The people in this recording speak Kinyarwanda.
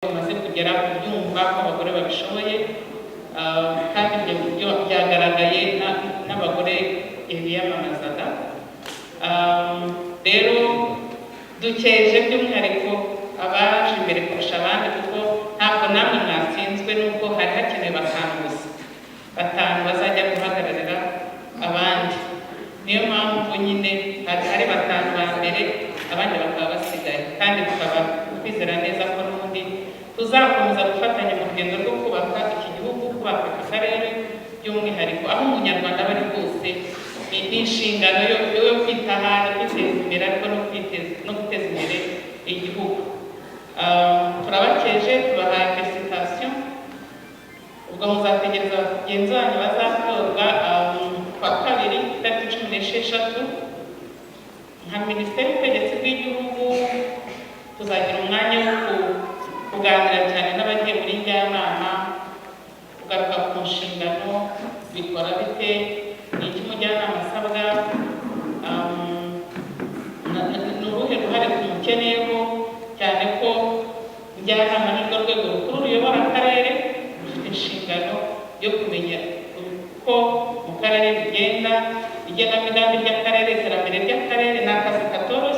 bamaze kugera ku byumva ko abagore babishoboye, kandi ibyo byagaragaye n'abagore biyamamazaga. Rero dukeje by'umwihariko abaje imbere kurusha abandi, kuko ntabwo namwe mwatsinzwe, n'ubwo hari hakenewe batanu gusa, batanu bazajya guhagararira abandi. Niyo mpamvu nyine hari batanu ba mbere, abandi bakaba basigaye, kandi tukaba twizera neza ko n'ubundi tuzakomeza gufatanya mu rugendo rwo kubaka iki gihugu, kubaka aka karere by'umwihariko aho umunyarwanda bari bose. Ni inshingano yo kwitaha, kwiteza imbere, ariko no guteza imbere igihugu. Turabakeje, tubahaye felicitation. Ubwo muzategereza bagenzi banyu bazatorwa kwa kabiri itariki 16 nka Minisiteri y'Ubutegetsi bw'Igihugu. Tuzagira umwanya wo kuganira cyane n'abagiye muri njyanama, kugaruka ku nshingano, bikora bite, ni iki umujyanama asabwa, ni uruhe ruhare tumukeneyeho, cyane ko njyanama ni rwo rwego rukuru ruyobora akarere, rufite inshingano yo kumenya uko mu karere bigenda, igenamigambi ry'akarere, iterambere ry'akarere. Ni akazi katoroshye